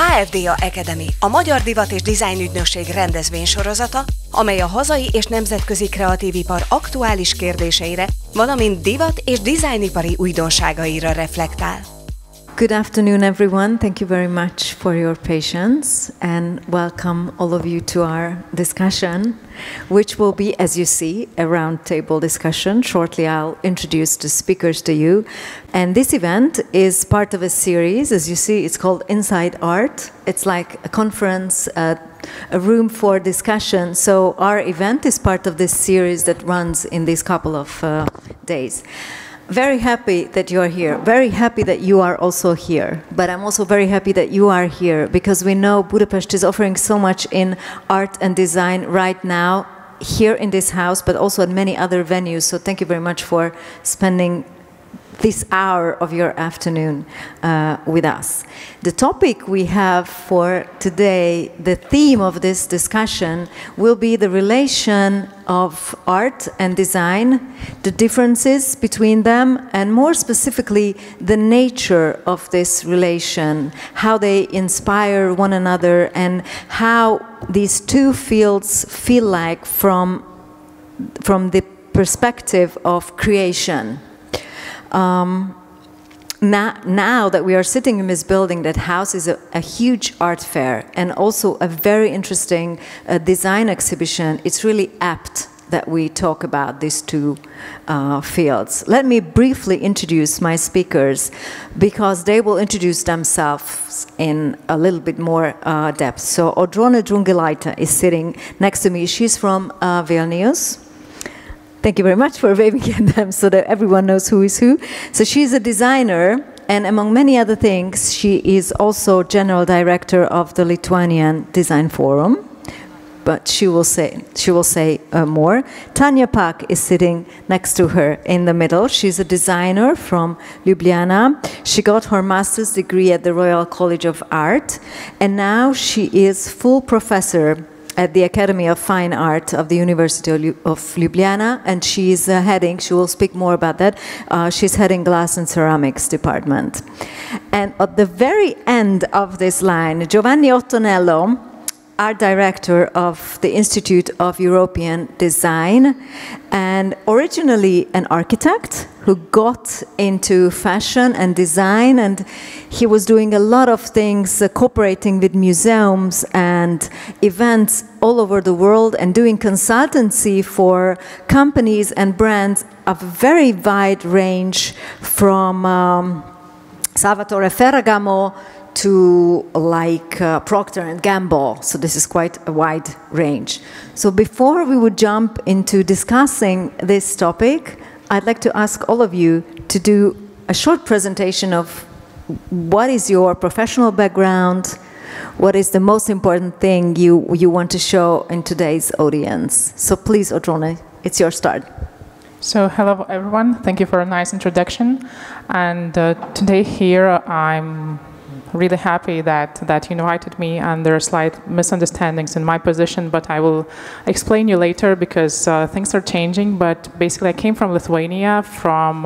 HFDA Academy, a Magyar Divat- és Dizájnügynökség rendezvénysorozata, amely a hazai és nemzetközi kreatívipar aktuális kérdéseire, valamint divat- és dizájnipari újdonságaira reflektál. Good afternoon, everyone. Thank you very much for your patience and welcome all of you to our discussion, which will be, as you see, a roundtable discussion. Shortly, I'll introduce the speakers to you. And this event is part of a series. As you see, it's called Inside Art. It's like a conference, a room for discussion. So our event is part of this series that runs in these couple of days. Very happy that you are here. Very happy that you are also here. But I'm also very happy that you are here because we know Budapest is offering so much in art and design right now, here in this house, but also at many other venues. So thank you very much for spending this hour of your afternoon with us. The topic we have for today, the theme of this discussion, will be the relation of art and design, the differences between them, and more specifically, the nature of this relation, how they inspire one another, and how these two fields feel like from the perspective of creation. Now that we are sitting in this building that houses a huge art fair and also a very interesting design exhibition, it's really apt that we talk about these two fields. Let me briefly introduce my speakers because they will introduce themselves in a little bit more depth. So Audrone Drungelaite is sitting next to me. She's from Vilnius. Thank you very much for waving at them so that everyone knows who is who. So she's a designer, and among many other things, she is also general director of the Lithuanian Design Forum. But she will say more. Tanya Pak is sitting next to her in the middle. She's a designer from Ljubljana. She got her master's degree at the Royal College of Art, and now she is full professor at the Academy of Fine Art of the University of Ljubljana, and she will speak more about that, she's heading Glass and Ceramics Department. And at the very end of this line, Giovanni Ottonello, art director of the Institute of European Design, and originally an architect who got into fashion and design, and he was doing a lot of things, cooperating with museums and events all over the world and doing consultancy for companies and brands of a very wide range, from Salvatore Ferragamo to Procter & Gamble. So this is quite a wide range. So before we would jump into discussing this topic, I'd like to ask all of you to do a short presentation of what is your professional background, what is the most important thing you want to show in today's audience. So please, Audrone, it's your start. So hello everyone, thank you for a nice introduction. And today here I'm really happy that you invited me, and there are slight misunderstandings in my position, but I will explain you later because things are changing. But basically I came from Lithuania, from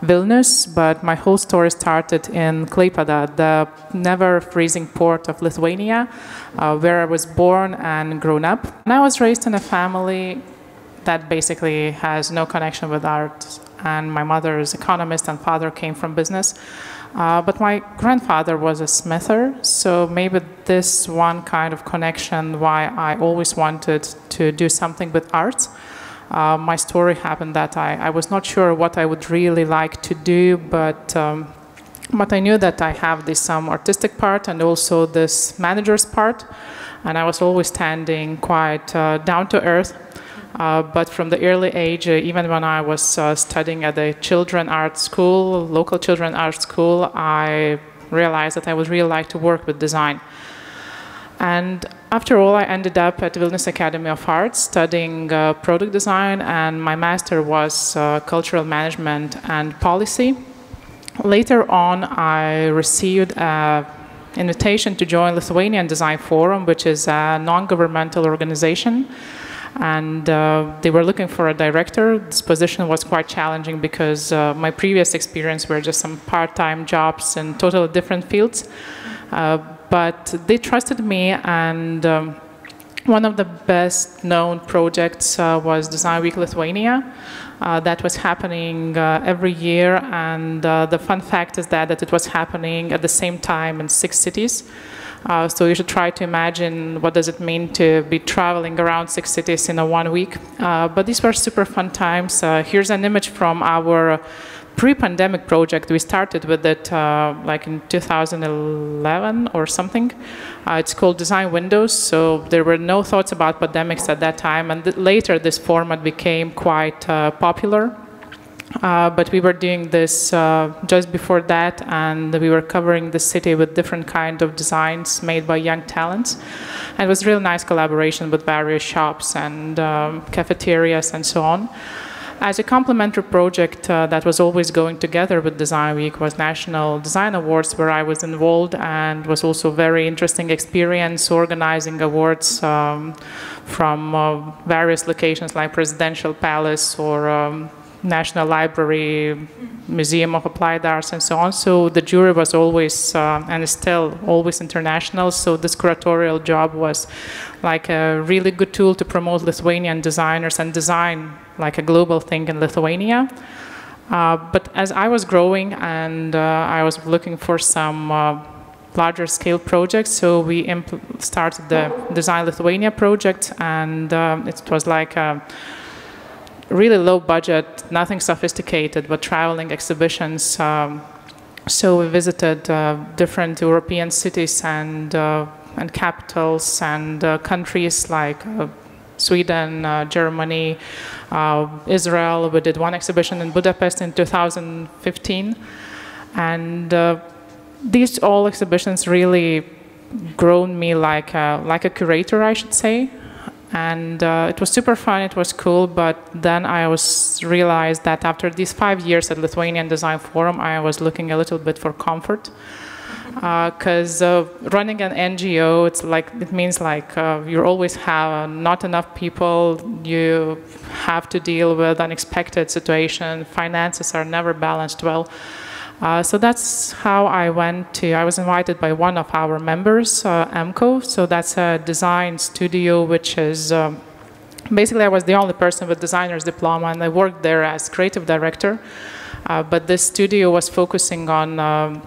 Vilnius, but my whole story started in Klaipėda, the never-freezing port of Lithuania, where I was born and grown up. And I was raised in a family that basically has no connection with art, and my mother is an economist and father came from business. But my grandfather was a smither, so maybe this one kind of connection why I always wanted to do something with art. My story happened that I was not sure what I would really like to do, but I knew that I have this some artistic part and also this manager's part, and I was always standing quite down to earth. But from the early age, even when I was studying at the children art school, local children art school, I realized that I would really like to work with design. And after all, I ended up at Vilnius Academy of Arts studying product design, and my master was cultural management and policy. Later on, I received an invitation to join Lithuanian Design Forum, which is a non-governmental organization. And they were looking for a director. This position was quite challenging because my previous experience were just some part-time jobs in totally different fields. but they trusted me, and one of the best known projects was Design Week Lithuania. That was happening every year, and the fun fact is that it was happening at the same time in 6 cities. So you should try to imagine what does it mean to be traveling around 6 cities in a 1 week. But these were super fun times. Here's an image from our pre-pandemic project. We started with it like in 2011 or something. It's called Design Windows, so there were no thoughts about pandemics at that time, and later this format became quite popular. But we were doing this just before that, and we were covering the city with different kind of designs made by young talents. And it was really nice collaboration with various shops and cafeterias and so on. As a complementary project that was always going together with Design Week was National Design Awards, where I was involved, and was also a very interesting experience organizing awards from various locations like Presidential Palace or National Library, Museum of Applied Arts, and so on. So the jury was always, and is still always international, so this curatorial job was like a really good tool to promote Lithuanian designers and design like a global thing in Lithuania. But as I was growing and I was looking for some larger scale projects, so we started the Design Lithuania project, and it was like a really low budget, nothing sophisticated, but traveling exhibitions. So we visited different European cities and capitals and countries like Sweden, Germany, Israel. We did one exhibition in Budapest in 2015. And these all exhibitions really grown me like a curator, I should say. And it was super fun, it was cool, but then I realized that after these 5 years at Lithuanian Design Forum, I was looking a little bit for comfort. Because running an NGO, it means you always have not enough people, you have to deal with unexpected situations, finances are never balanced well. So that's how I was invited by one of our members, EMCO, so that's a design studio, which is, basically I was the only person with designer's diploma, and I worked there as creative director, but this studio was focusing on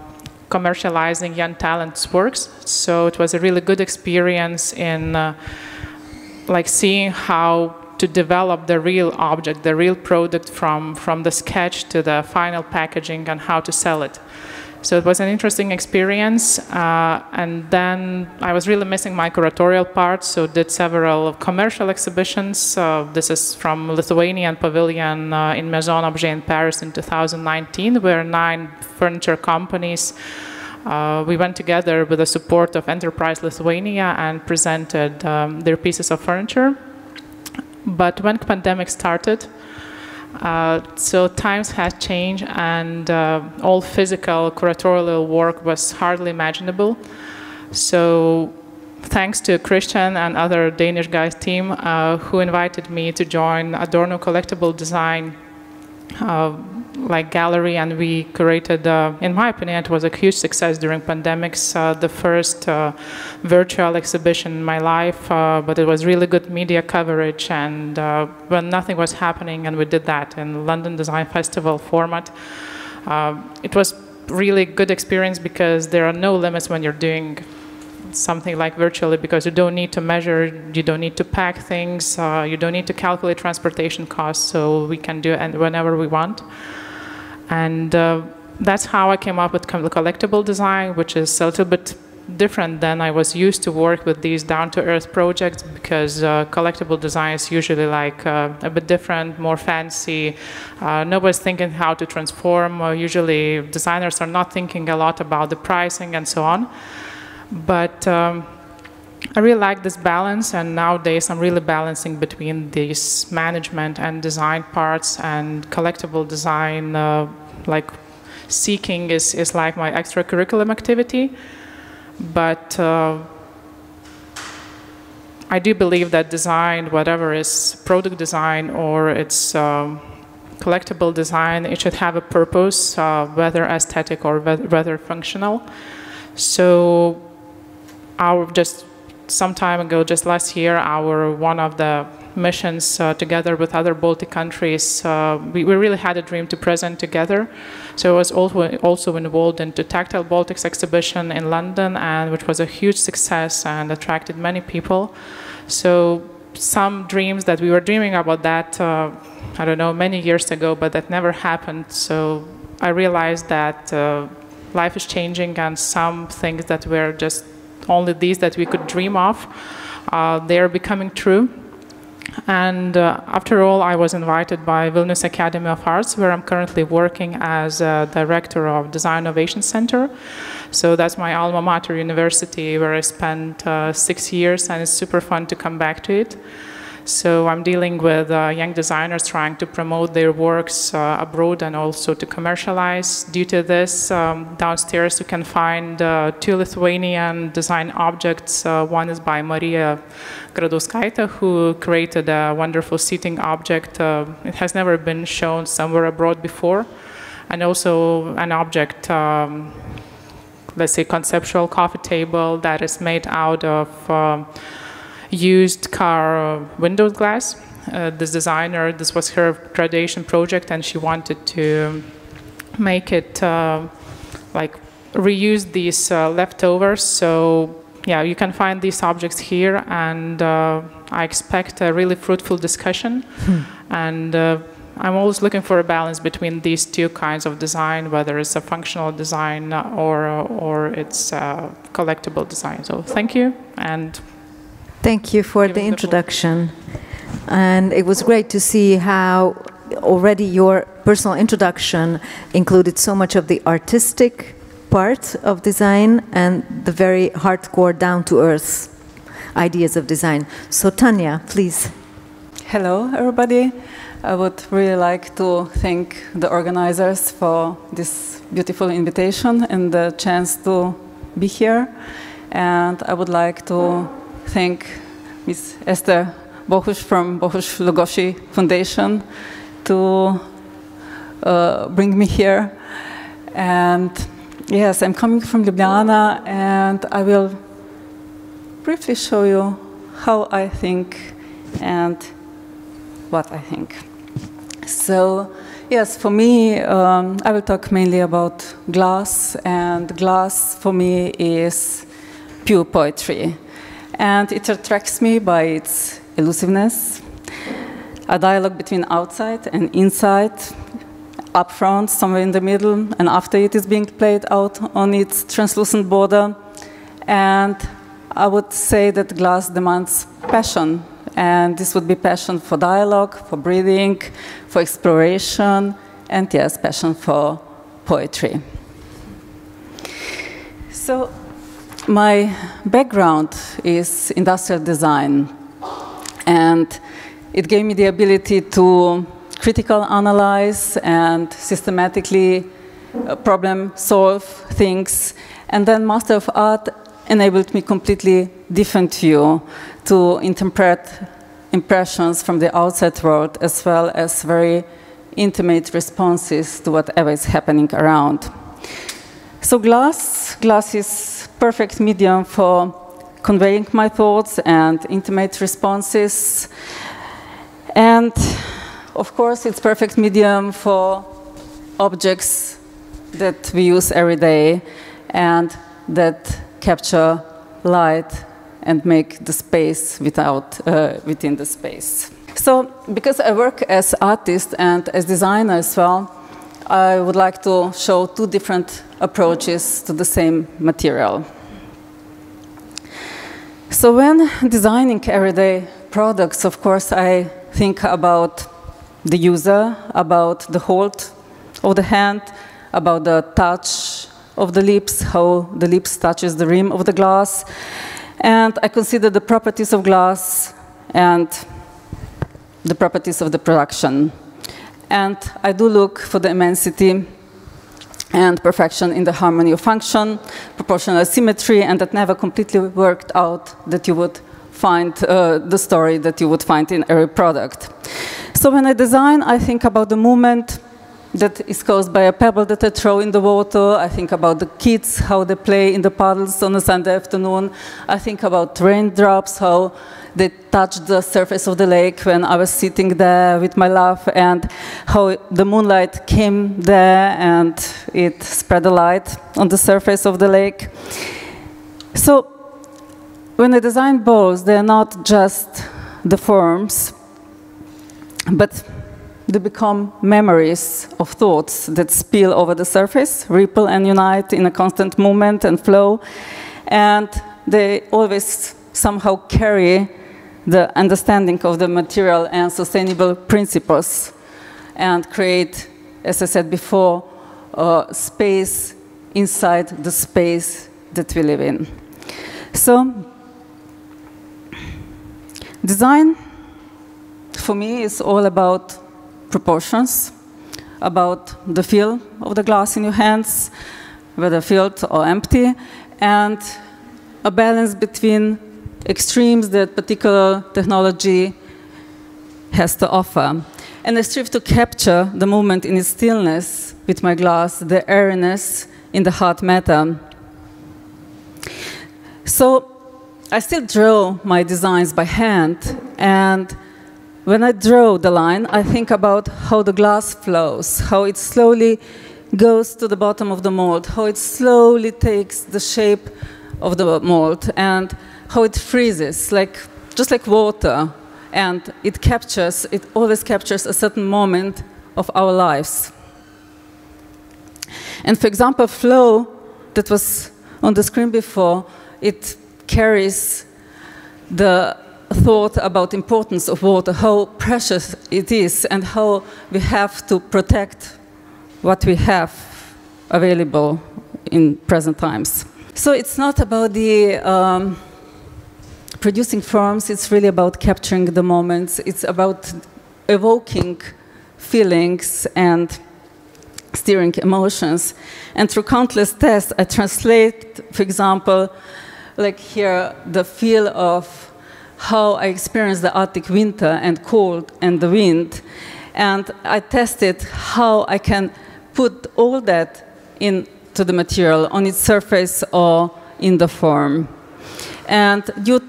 commercializing young talents' works, so it was a really good experience in seeing how to develop the real object, the real product from the sketch to the final packaging and how to sell it. So it was an interesting experience, and then I was really missing my curatorial part, so did several commercial exhibitions. This is from Lithuanian Pavilion in Maison Objet in Paris in 2019, where 9 furniture companies we went together with the support of Enterprise Lithuania and presented their pieces of furniture. But when the pandemic started, so times had changed, and all physical curatorial work was hardly imaginable. So thanks to Christian and other Danish guys team who invited me to join Adorno Collectible Design gallery, and we curated, in my opinion, it was a huge success during pandemics, the first virtual exhibition in my life, but it was really good media coverage, and when nothing was happening, and we did that in London Design Festival format. It was really good experience because there are no limits when you're doing something like virtually, because you don't need to measure, you don't need to pack things, you don't need to calculate transportation costs, so we can do it whenever we want. And that's how I came up with collectible design, which is a little bit different than I was used to work with these down-to-earth projects, because collectible design is usually a bit different, more fancy. Nobody's thinking how to transform. Usually designers are not thinking a lot about the pricing and so on. But I really like this balance, and nowadays I'm really balancing between these management and design parts, and collectible design, seeking is like my extracurriculum activity. But I do believe that design, whatever is product design or it's collectible design, it should have a purpose, whether aesthetic or whether functional. So just some time ago, just last year, one of the missions together with other Baltic countries, we really had a dream to present together. So I was also involved in the Tactile Baltics exhibition in London, and which was a huge success and attracted many people. So some dreams that we were dreaming about that, I don't know, many years ago, but that never happened. So I realized that life is changing, and some things that were just only these that we could dream of, they are becoming true. And after all, I was invited by Vilnius Academy of Arts, where I'm currently working as a director of Design Innovation Center. So that's my alma mater university, where I spent 6 years, and it's super fun to come back to it. So I'm dealing with young designers trying to promote their works abroad and also to commercialize. Due to this, downstairs you can find 2 Lithuanian design objects. One is by Marija Gradauskaitė, who created a wonderful seating object. It has never been shown somewhere abroad before. And also an object, let's say conceptual coffee table that is made out of used car window glass. This designer, this was her graduation project, and she wanted to make it like reuse these leftovers. So yeah, you can find these objects here, and I expect a really fruitful discussion. And I'm always looking for a balance between these 2 kinds of design, whether it's a functional design or it's a collectible design. So thank you, and thank you for the introduction. And it was great to see how already your personal introduction included so much of the artistic part of design and the very hardcore, down-to-earth ideas of design. So Tanya, please. Hello, everybody. I would really like to thank the organizers for this beautiful invitation and the chance to be here. And I would like to thank Ms. Esther Bohush from Bohush Lugosi Foundation to bring me here. And yes, I'm coming from Ljubljana, and I will briefly show you how I think and what I think. So yes, for me, I will talk mainly about glass, and glass for me is pure poetry. And it attracts me by its elusiveness, a dialogue between outside and inside, up front, somewhere in the middle, and after it is being played out on its translucent border. And I would say that glass demands passion, and this would be passion for dialogue, for breathing, for exploration, and yes, passion for poetry. So my background is industrial design, and it gave me the ability to critical analyze and systematically problem solve things. And then Master of Art enabled me completely different view to interpret impressions from the outside world, as well as very intimate responses to whatever is happening around. So glass is perfect medium for conveying my thoughts and intimate responses. And of course, it's perfect medium for objects that we use every day and that capture light and make the space within the space. So because I work as artist and as designer as well, I would like to show 2 different approaches to the same material. So when designing everyday products, of course, I think about the user, about the hold of the hand, about the touch of the lips, how the lips touches the rim of the glass. And I consider the properties of glass and the properties of the production. And I do look for the immensity and perfection in the harmony of function, proportional symmetry, and that never completely worked out that you would find the story that you would find in every product. So when I design, I think about the movement, that is caused by a pebble that I throw in the water. I think about the kids, how they play in the puddles on a Sunday afternoon. I think about raindrops, how they touch the surface of the lake when I was sitting there with my love, and how the moonlight came there and it spread a light on the surface of the lake. So when I design bowls, they're not just the forms, but they become memories of thoughts that spill over the surface, ripple and unite in a constant movement and flow, and they always somehow carry the understanding of the material and sustainable principles and create, as I said before, space inside the space that we live in. So, design, for me, is all about proportions, about the feel of the glass in your hands, whether filled or empty, and a balance between extremes that particular technology has to offer. And I strive to capture the moment in its stillness with my glass, the airiness in the hard matter. So I still draw my designs by hand, and when I draw the line, I think about how the glass flows, how it slowly goes to the bottom of the mold, how it slowly takes the shape of the mold, and how it freezes, just like water, and it always captures a certain moment of our lives. And for example, flow, that was on the screen before, it carries the thought about the importance of water, how precious it is, and how we have to protect what we have available in present times. So it's not about the producing forms, it's really about capturing the moments. It's about evoking feelings and steering emotions. And through countless tests, I translate, for example, like here, the feel of how I experience the Arctic winter and cold and the wind. And I tested how I can put all that into the material, on its surface or in the form. And due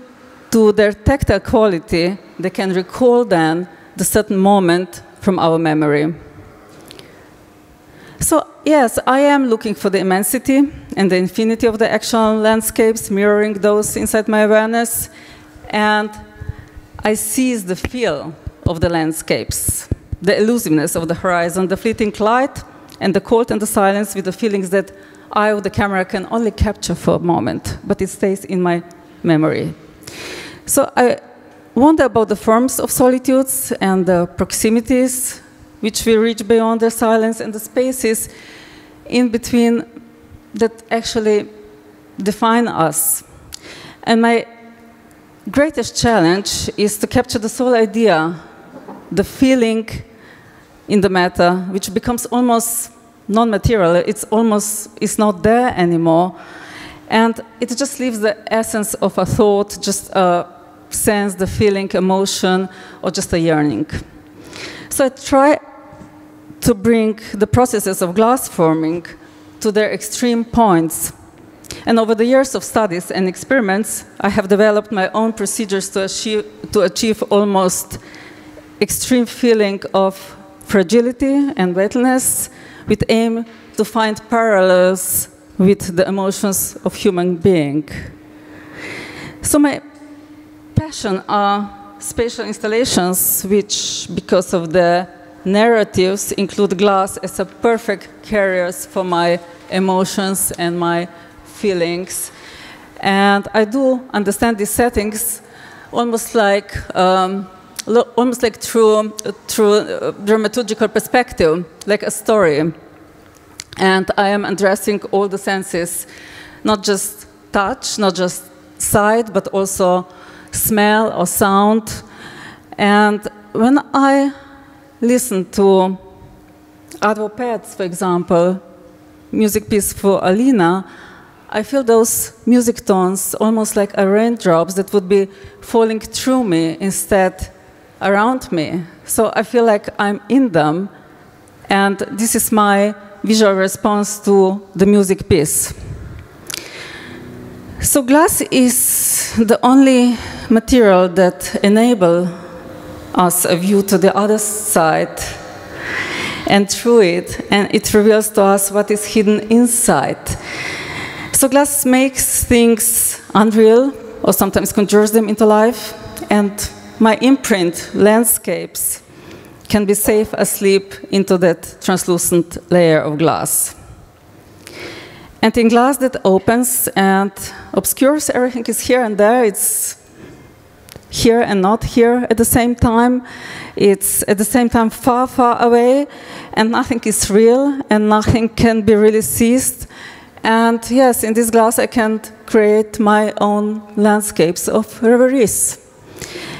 to their tactile quality, they can recall then the certain moment from our memory. So yes, I am looking for the immensity and the infinity of the actual landscapes, mirroring those inside my awareness, and I seize the feel of the landscapes, the elusiveness of the horizon, the fleeting light, and the cold and the silence with the feelings that I or the camera can only capture for a moment, but it stays in my memory. So I wonder about the forms of solitudes and the proximities which we reach beyond their silence, and the spaces in between that actually define us. And my greatest challenge is to capture the sole idea, the feeling in the matter, which becomes almost non-material. It's not there anymore. And it just leaves the essence of a thought, just a sense, the feeling, emotion, or just a yearning. So I try to bring the processes of glass forming to their extreme points. And over the years of studies and experiments, I have developed my own procedures to achieve almost extreme feeling of fragility and wetness, with aim to find parallels with the emotions of human being. So my passion are spatial installations, which, because of the narratives, include glass as a perfect carriers for my emotions and my feelings. And I do understand these settings almost like through dramaturgical perspective, like a story. And I am addressing all the senses, not just touch, not just sight, but also smell or sound. And when I listen to Advopets, for example, music piece for Alina, I feel those music tones almost like raindrops that would be falling through me instead around me. So I feel like I'm in them, And this is my visual response to the music piece. So glass is the only material that enables us a view to the other side, and through it, and it reveals to us what is hidden inside. So glass makes things unreal, or sometimes conjures them into life, and my imprint, landscapes, can be safe asleep into that translucent layer of glass. And in glass that opens and obscures, everything is here and there. It's here and not here at the same time. It's at the same time far, far away, and nothing is real, and nothing can be really seized. And yes, in this glass I can create my own landscapes of reveries.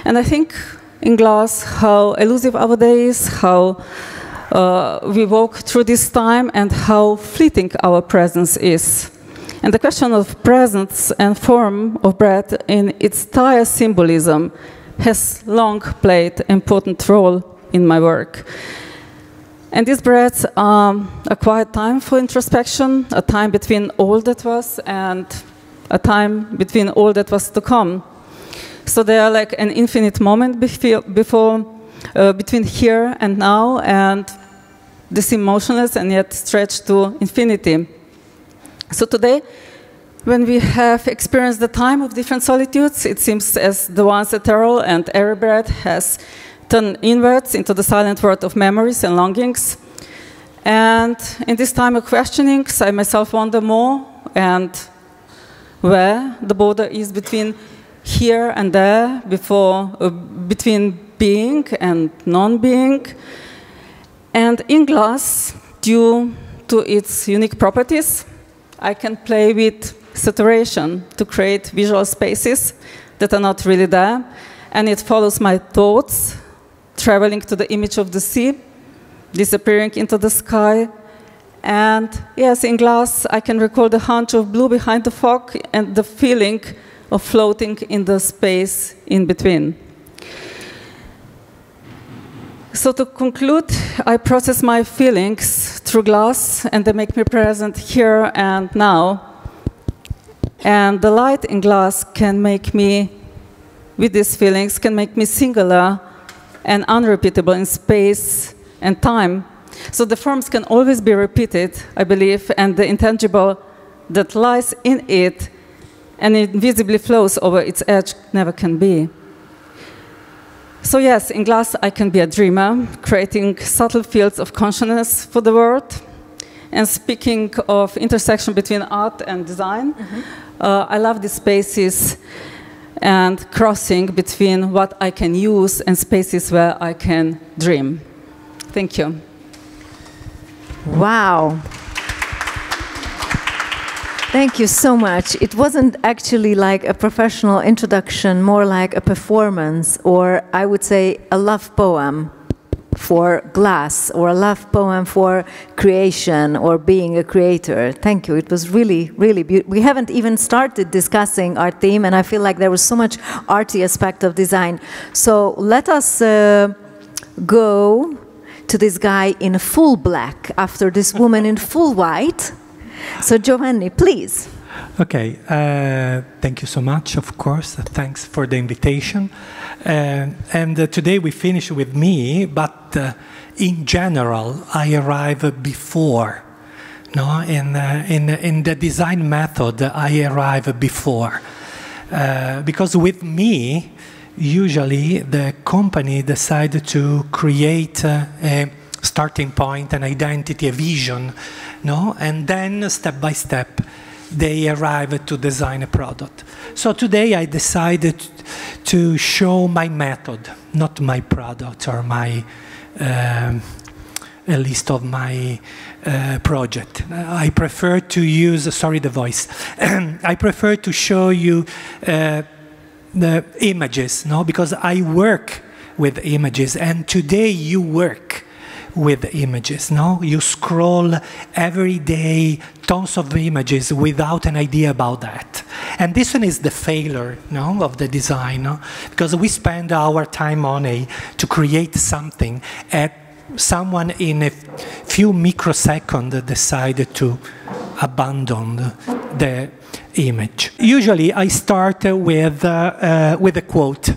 And I think in glass how elusive our day is, how we walk through this time, and how fleeting our presence is. And the question of presence and form of breath in its entire symbolism has long played an important role in my work. And these breaths are a quiet time for introspection, a time between all that was and a time between all that was to come. So they are like an infinite moment between here and now, and they seem motionless and yet stretched to infinity. So today, when we have experienced the time of different solitudes, it seems as the once ethereal and airy breath has turned inwards into the silent world of memories and longings. And in this time of questionings, I myself wonder more and where the border is between here and there, between being and non-being. And in glass, due to its unique properties, I can play with saturation to create visual spaces that are not really there, and it follows my thoughts, traveling to the image of the sea, disappearing into the sky. And yes, in glass, I can recall the hunch of blue behind the fog and the feeling of floating in the space in between. So to conclude, I process my feelings through glass, and they make me present here and now. And the light in glass can make me, with these feelings, can make me singular and unrepeatable in space and time. So the forms can always be repeated, I believe, and the intangible that lies in it and invisibly flows over its edge never can be. So yes, in glass I can be a dreamer, creating subtle fields of consciousness for the world. And speaking of intersection between art and design, I love these spaces and crossing between what I can use and spaces where I can dream. Thank you. Wow. Thank you so much. It wasn't actually like a professional introduction, more like a performance, or I would say a love poem for glass, or a love poem for creation or being a creator. Thank you. It was really, really beautiful. We haven't even started discussing our theme, and I feel like there was so much arty aspect of design. So let us go to this guy in full black after this woman in full white. So Giovanni, please. Okay, thank you so much, of course. Thanks for the invitation. And today we finish with me, but in general, I arrive before. No, in the design method, I arrive before. Because with me, usually the company decide to create a starting point, an identity, a vision, no? And then step by step, they arrive to design a product. So today I decided to show my method, not my product or my a list of my project. I prefer to use, sorry the voice, I prefer to show you the images, no? Because I work with images, and today you work with images, no? You scroll every day tons of images without an idea about that. And this one is the failure, no, of the design, no? Because we spend our time, money to create something, and someone in a few microseconds decided to abandon the image. Usually I start with a quote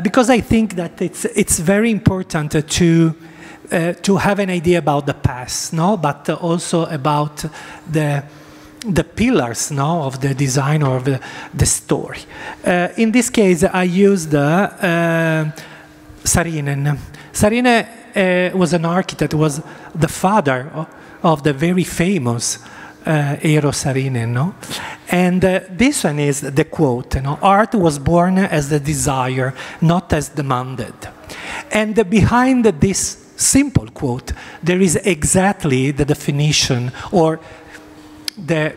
because I think that it's very important to have an idea about the past, no, but also about the pillars, no, of the design or of the story. In this case, I used Saarinen. Saarinen was an architect, was the father of the very famous Eero Saarinen, no? And this one is the quote, you know, art was born as the desire, not as demanded. And behind this simple quote, there is exactly the definition or the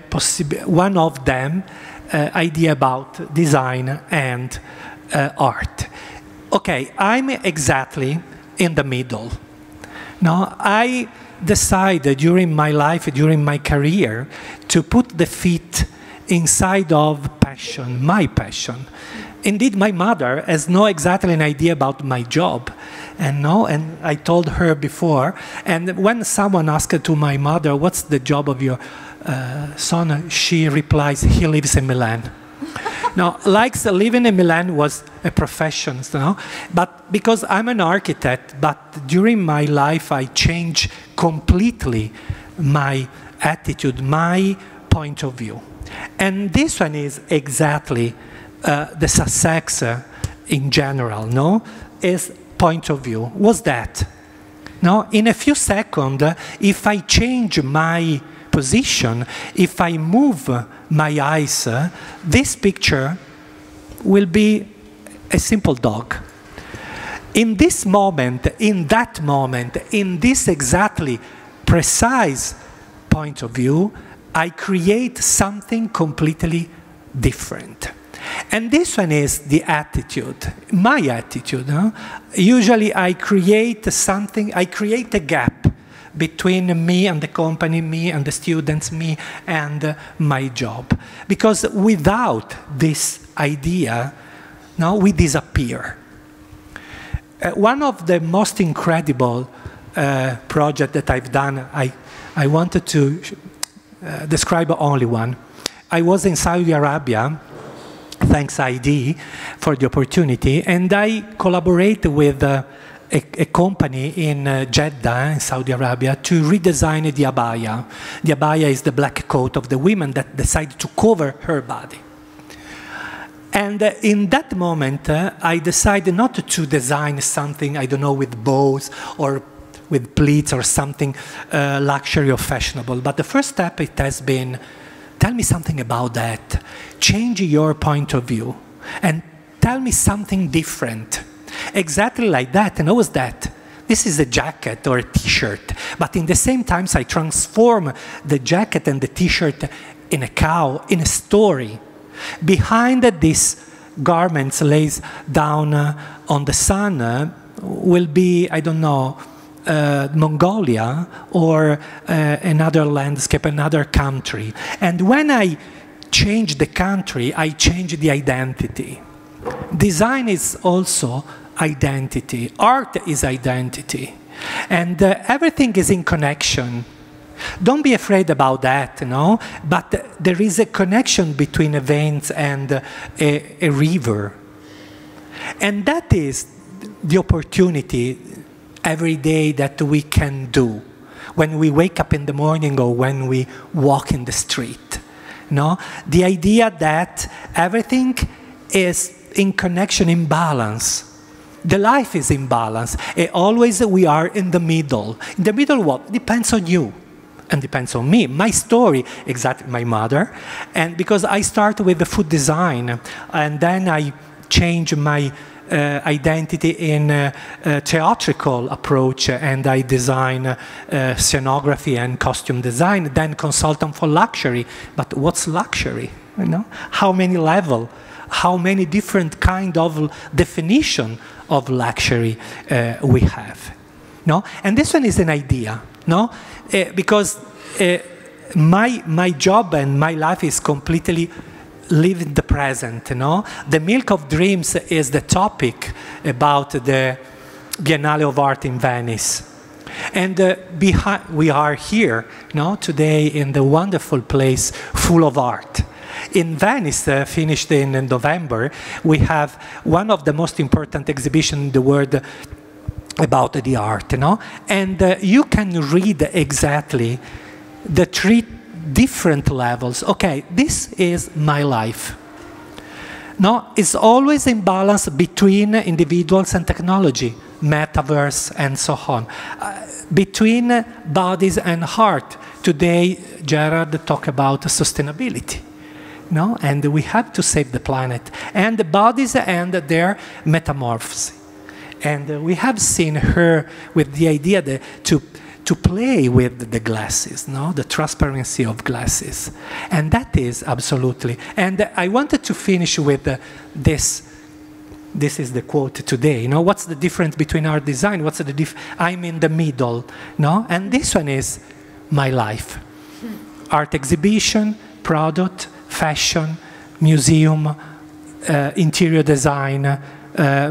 one of them idea about design and art. Okay, I'm exactly in the middle. Now, I decided during my life, during my career, to put the feet inside of passion, my passion. Indeed, my mother has no exactly an idea about my job, and I told her before. And when someone asked to my mother, "What's the job of your son?" she replies, "He lives in Milan." Now, like living in Milan was a profession, you know, but because I'm an architect, but during my life I changed completely my attitude, my point of view. And this one is exactly the success in general, no? Is point of view. What's that? No? In a few seconds, if I change my position, if I move my eyes, this picture will be a simple dog. In this moment, in that moment, in this exactly precise point of view, I create something completely different. And this one is the attitude, my attitude. No? Usually I create something, I create a gap between me and the company, me and the students, me and my job. Because without this idea, now we disappear. One of the most incredible projects that I've done, I wanted to describe only one. I was in Saudi Arabia, thanks ID for the opportunity, and I collaborate with a company in Jeddah, in Saudi Arabia, to redesign the abaya. The abaya is the black coat of the women that decide to cover her body. And in that moment, I decided not to design something, I don't know, with bows or with pleats or something luxury or fashionable. But the first step, it has been, tell me something about that. Change your point of view and tell me something different. Exactly like that. And what was that? This is a jacket or a t-shirt. But in the same time, I transform the jacket and the t-shirt in a cow, in a story. Behind these garments lays down on the sun will be, I don't know, Mongolia or another landscape, another country. And when I change the country, I change the identity. Design is also identity. Art is identity. And everything is in connection. Don't be afraid about that, no? But there is a connection between events and a river. And that is the opportunity every day that we can do when we wake up in the morning or when we walk in the street. No? The idea that everything is in connection, in balance. The life is in balance. Always we are in the middle. In the middle what? Depends on you. And depends on me. My story, exactly my mother. And because I start with the food design, and then I change my identity in a theatrical approach, and I design scenography and costume design, then consultant for luxury. But what's luxury? You know? How many levels? How many different kind of definition of luxury we have? No? And this one is an idea. No? Because my job and my life is completely live in the present, you know? The milk of dreams is the topic about the Biennale of Art in Venice. And we are here today in the wonderful place full of art. In Venice, finished in November, we have one of the most important exhibitions in the world about the art. And you can read exactly the 3 different levels. Okay, this is my life. It's always in balance between individuals and technology, metaverse and so on. Between bodies and heart. Today, Gerard talked about sustainability. And we have to save the planet. And the bodies and their metamorphosis. And we have seen her with the idea that to play with the glasses, the transparency of glasses. And that is absolutely. And I wanted to finish with this. This is the quote today. What's the difference between art design? What's the I'm in the middle. And this one is my life. Art exhibition, product, fashion, museum, interior design,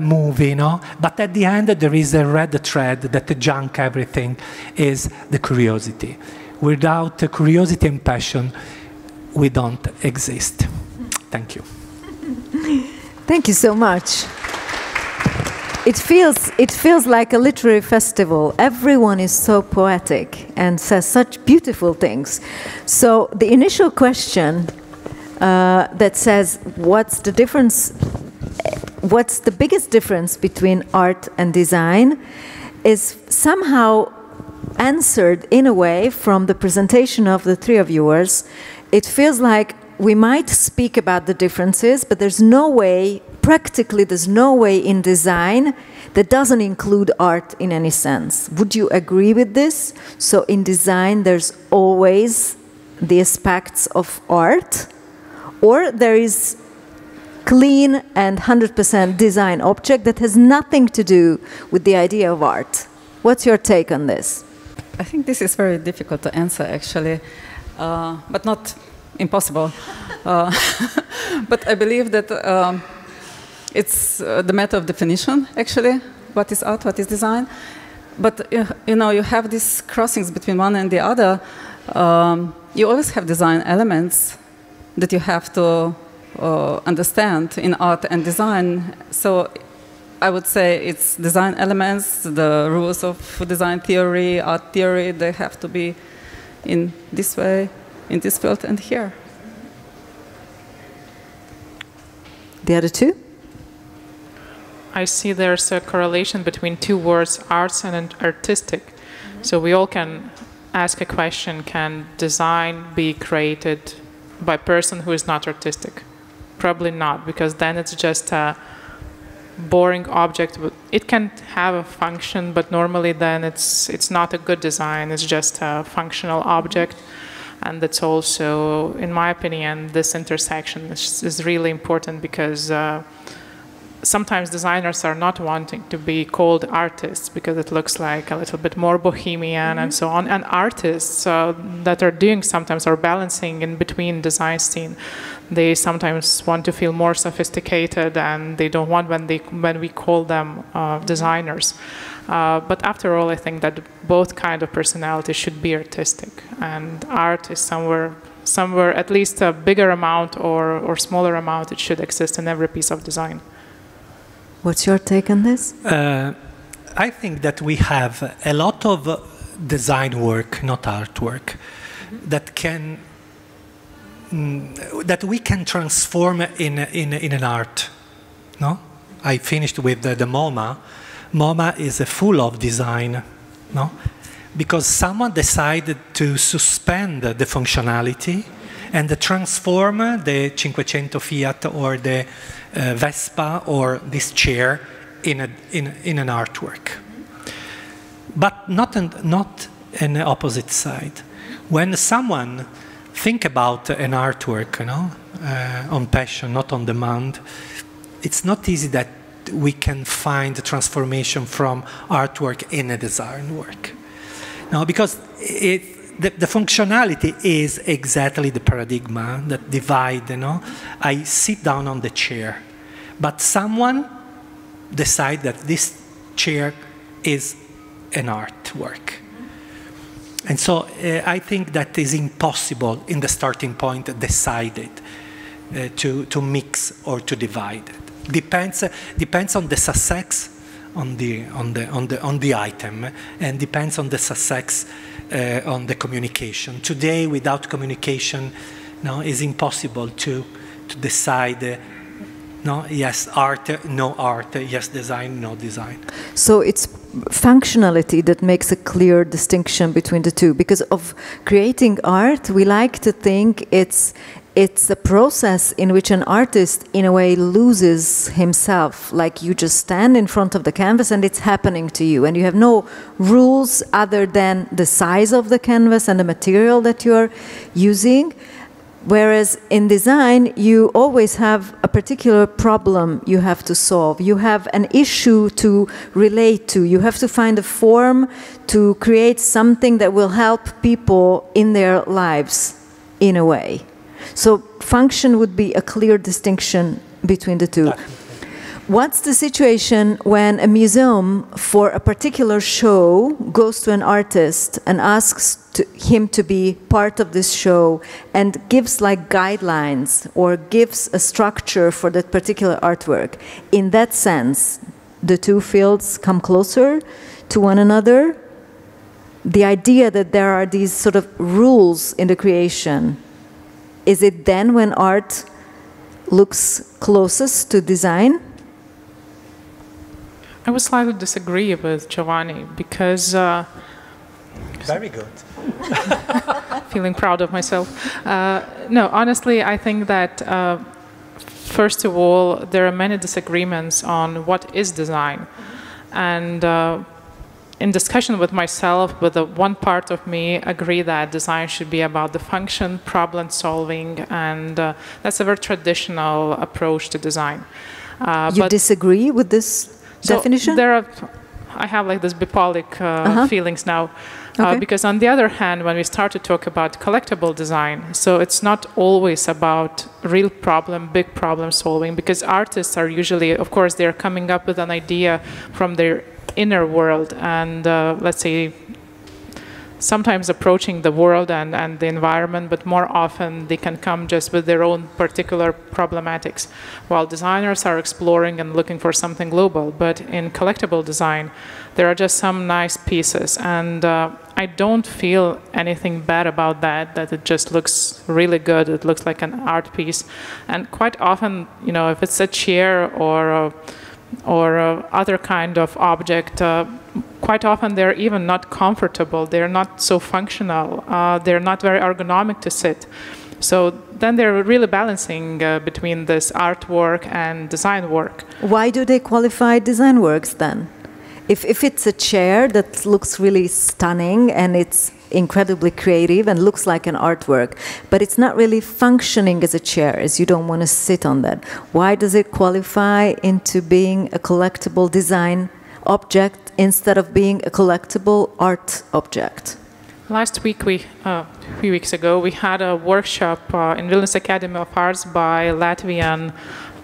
movie, But at the end, there is a red thread that junk everything is the curiosity. Without curiosity and passion, we don't exist. Thank you. Thank you so much. It feels like a literary festival. Everyone is so poetic and says such beautiful things. So the initial question that says, what's the difference? What's the biggest difference between art and design is somehow answered in a way from the presentation of the 3 of yours. It feels like we might speak about the differences, but there's no way, practically there's no way in design that doesn't include art in any sense. Would you agree with this? So in design there's always the aspects of art, or there is clean and 100% design object that has nothing to do with the idea of art. What's your take on this? I think this is very difficult to answer, actually, but not impossible. But I believe that it's the matter of definition, actually, what is art, what is design. But you have these crossings between one and the other. You always have design elements that you have to understand in art and design. So I would say it's design elements, the rules of design theory, art theory, they have to be in this way, in this field and here. The other 2? I see there's a correlation between 2 words, arts and artistic. So we all can ask a question, can design be created by a person who is not artistic? Probably not, because then it's just a boring object. It can have a function, but normally then it's not a good design, it's just a functional object. And that's also, in my opinion, this intersection is really important, because sometimes designers are not wanting to be called artists because it looks like a little bit more bohemian and so on. And artists that are doing sometimes are balancing in between design scene. They sometimes want to feel more sophisticated, and they don't want when we call them designers. But after all, I think that both kind of personalities should be artistic, and art is somewhere at least a bigger amount or smaller amount. It should exist in every piece of design. What's your take on this? I think that we have a lot of design work, not artwork, that we can transform in an art. No, I finished with the MoMA. MoMA is full of design, no, because someone decided to suspend the functionality and transform the 500 Fiat or the Vespa or this chair in an artwork. But not an opposite side. When someone think about an artwork, on passion, not on demand, it's not easy that we can find the transformation from artwork in a design work. No, because the functionality is exactly the paradigm that divide, I sit down on the chair, but someone decide that this chair is an artwork. And so I think that is impossible in the starting point decided to mix or to divide. Depends on the success on the item, and depends on the success on the communication. Today, without communication, no, it's impossible to decide. No, yes, art, no art. Yes, design, no design. So it's functionality that makes a clear distinction between the two. Because of creating art, we like to think it's a process in which an artist, in a way, loses himself. Like you just stand in front of the canvas and it's happening to you. And you have no rules other than the size of the canvas and the material that you're using. Whereas in design, you always have a particular problem you have to solve. You have an issue to relate to. You have to find a form to create something that will help people in their lives, in a way. So function would be a clear distinction between the two. What's the situation when a museum, for a particular show, goes to an artist and asks him to be part of this show and gives like guidelines or gives a structure for that particular artwork? In that sense, the two fields come closer to one another. The idea that there are these sort of rules in the creation, is it then when art looks closest to design? I would slightly disagree with Giovanni because... Very good. Feeling proud of myself. No, honestly, I think that first of all, there are many disagreements on what is design. And in discussion with myself, with the one part of me agree that design should be about the function, problem solving, and that's a very traditional approach to design. You disagree with this definition? I have like this bipolic feelings now. Okay. Because on the other hand, when we start to talk about collectible design, so it's not always about real problem, big problem solving, because artists are usually, of course, they're coming up with an idea from their inner world and, let's say, sometimes approaching the world and the environment, but more often they can come just with their own particular problematics, while designers are exploring and looking for something global. But in collectible design, there are just some nice pieces, and I don't feel anything bad about that it just looks really good. It looks like an art piece. And quite often, you know, if it's a chair or other kind of object, quite often they're even not comfortable, they're not so functional, they're not very ergonomic to sit. So then they're really balancing between this artwork and design work. Why do they qualify design works then? If it's a chair that looks really stunning and it's incredibly creative and looks like an artwork, but it's not really functioning as a chair, as you don't want to sit on that, why does it qualify into being a collectible design object instead of being a collectible art object? Last week, a few weeks ago, we had a workshop in Vilnius Academy of Arts by a Latvian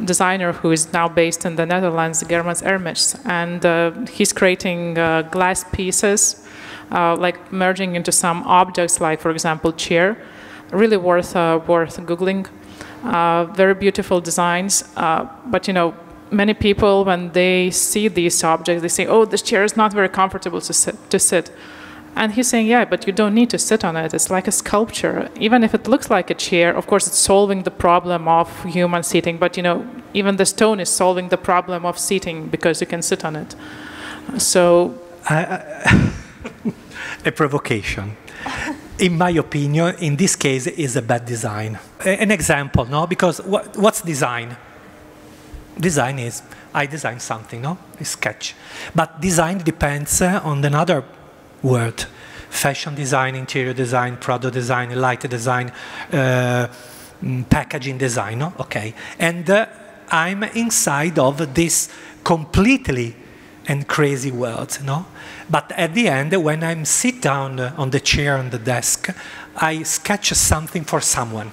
designer who is now based in the Netherlands, Germans Ermisch, and he's creating glass pieces, like merging into some objects, like, for example, chair. Really worth Googling. Very beautiful designs, but, you know, many people, when they see these objects, they say, oh, this chair is not very comfortable to sit. And he's saying, yeah, but you don't need to sit on it. It's like a sculpture. Even if it looks like a chair, of course, it's solving the problem of human seating. But, you know, even the stone is solving the problem of seating because you can sit on it. So... A provocation. In my opinion, in this case, is a bad design. An example, no? Because what's design? Design is, I design something, no? A sketch. But design depends on another word. Fashion design, interior design, product design, light design, packaging design, no? Okay. And I'm inside of this completely and crazy world, no? But at the end, when I sit down on the chair on the desk, I sketch something for someone.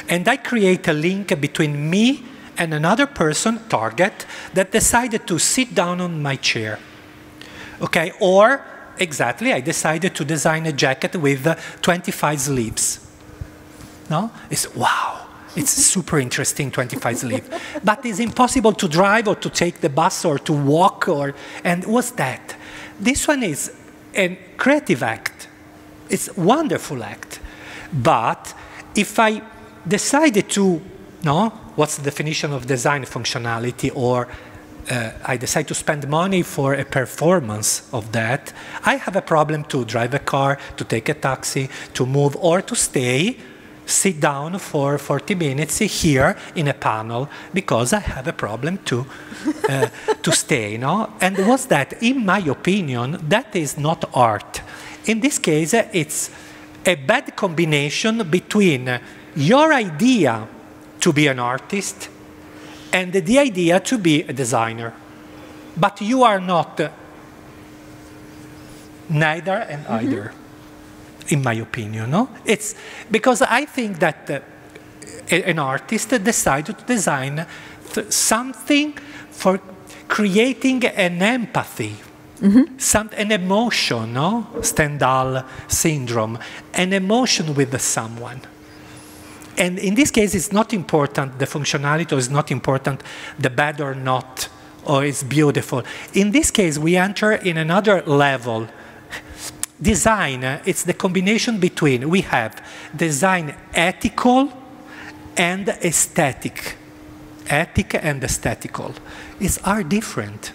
And I create a link between me and another person, target, that decided to sit down on my chair. Okay, or exactly, I decided to design a jacket with 25 sleeves. No? It's wow. It's super interesting, 25 sleeves. But it's impossible to drive or to take the bus or to walk and what's that? This one is a creative act. It's a wonderful act. But if I decided to, what's the definition of design functionality, or I decide to spend money for a performance of that, I have a problem to drive a car, to take a taxi, to move, or to sit down for 40 minutes here in a panel because I have a problem to stay. And what's that? In my opinion, that is not art. In this case, it's a bad combination between your idea to be an artist and the idea to be a designer. But you are not neither and either, in my opinion. No? It's because I think that an artist decided to design something for creating an empathy, an emotion, Stendhal syndrome, an emotion with someone. And in this case, it's not important the functionality, or it's not important the bad or not, or it's beautiful. In this case, we enter in another level. Design, it's the combination between, we have design ethical and aesthetic. Ethic and aesthetical are different.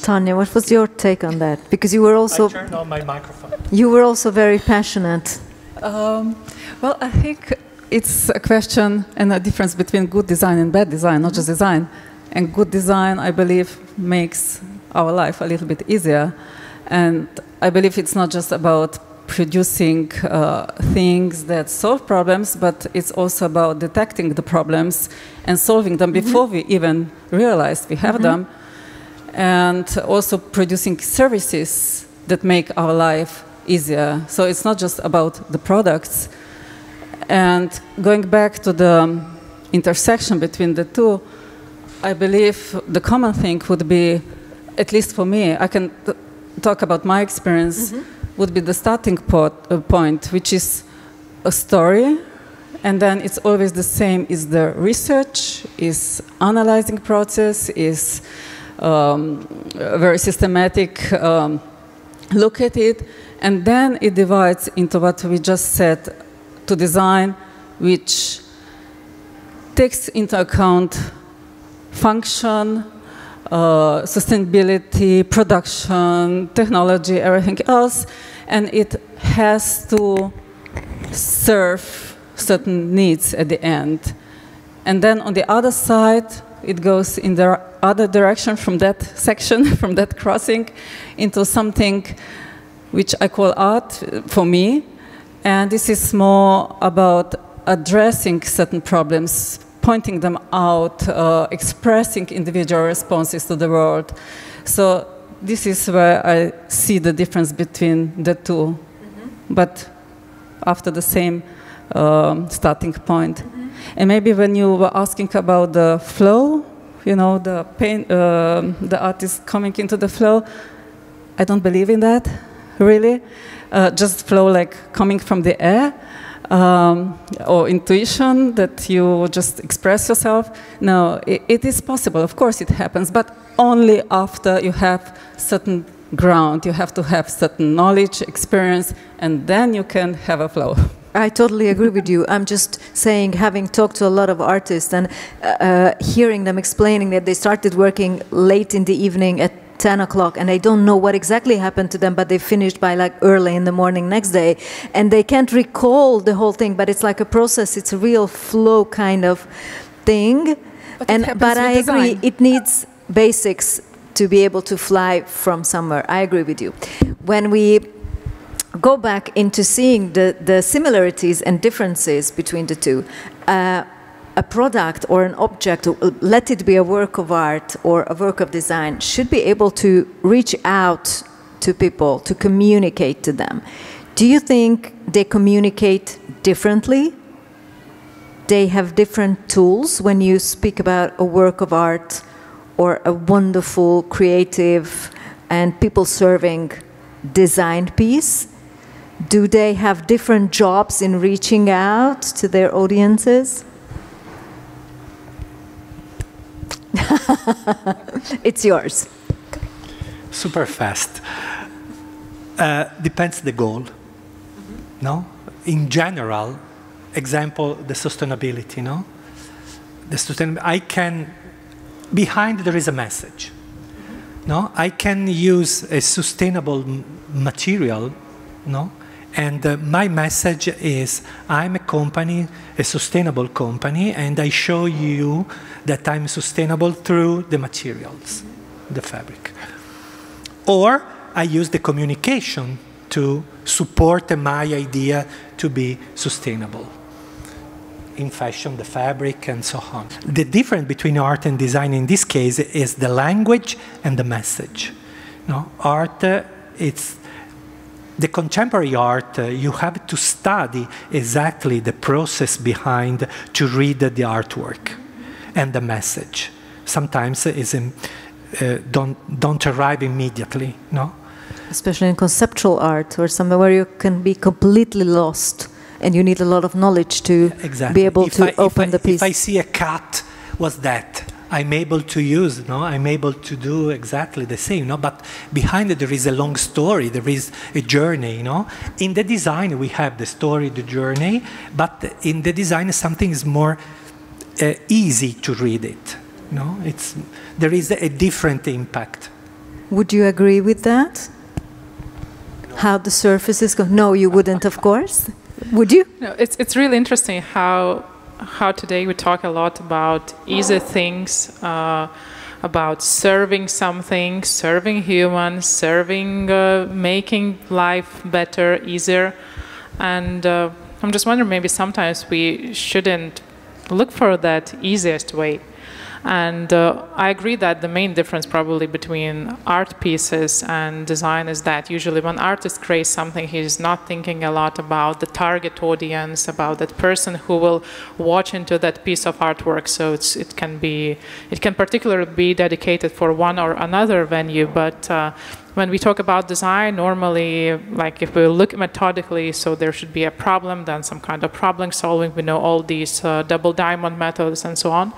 Tanya, what was your take on that? Because you were also... I turned on my microphone. You were also very passionate. Well, I think it's a question and a difference between good design and bad design, not just design. And good design, I believe, makes our life a little bit easier. And I believe it's not just about producing things that solve problems, but it's also about detecting the problems and solving them before we even realize we have them. And also producing services that make our life easier. So it's not just about the products. And going back to the intersection between the two, I believe the common thing would be, at least for me, I can talk about my experience, would be the starting point, which is a story, and then it's always the same, is the research, is analyzing process, is a very systematic look at it, and then it divides into what we just said, to design, which takes into account function, sustainability, production, technology, everything else, and it has to serve certain needs at the end. And then on the other side, it goes in the other direction from that section, from that crossing, into something which I call art for me. And this is more about addressing certain problems, pointing them out, expressing individual responses to the world. So this is where I see the difference between the two, but after the same starting point. And maybe when you were asking about the flow, the artist coming into the flow, I don't believe in that, really. Just flow like coming from the air. Or intuition that you just express yourself. No, it is possible. Of course it happens, but only after you have certain ground. You have to have certain knowledge, experience, and then you can have a flow. I totally agree with you. I'm just saying, having talked to a lot of artists and hearing them explaining that they started working late in the evening at 10 o'clock and they don't know what exactly happened to them, but they finished by like early in the morning next day, and they can't recall the whole thing, but it's like a process, it's a real flow kind of thing. But I agree, it needs basics to be able to fly from somewhere. I agree with you. When we go back into seeing the similarities and differences between the two, a product or an object, let it be a work of art or a work of design, should be able to reach out to people, to communicate to them. Do you think they communicate differently? They have different tools when you speak about a work of art or a wonderful, creative and people serving design piece, do they have different jobs in reaching out to their audiences? It's yours. Super fast. Depends the goal. No? In general, example, the sustainability, no? Behind there is a message. No? I can use a sustainable material, no? And my message is, I'm a company, a sustainable company, and I show you that I'm sustainable through the materials, the fabric. Or I use the communication to support my idea to be sustainable. In fashion, the fabric, and so on. The difference between art and design in this case is the language and the message. No? Art, it's the contemporary art, you have to study exactly the process behind to read the artwork and the message. Sometimes don't arrive immediately, no? Especially in conceptual art, or somewhere where you can be completely lost and you need a lot of knowledge to be able to open the piece. If I see a cat, what's that? I'm able to use, no? I'm able to do exactly the same, no? But behind it there is a long story, there is a journey, no? In the design we have the story, the journey, but in the design something is more easy to read it, no? There is a different impact. Would you agree with that? No. How the surfaces go? No, you wouldn't, of course. Would you? No, it's really interesting how today we talk a lot about easy things, about serving something, serving humans, making life better, easier. And I'm just wondering, maybe sometimes we shouldn't look for that easiest way. And I agree that the main difference probably between art pieces and design is that usually when an artist creates something, he's not thinking a lot about the target audience, about that person who will watch into that piece of artwork. So it can particularly be dedicated for one or another venue. But when we talk about design, normally, like if we look methodically, so there should be a problem, then some kind of problem solving. We know all these double diamond methods and so on.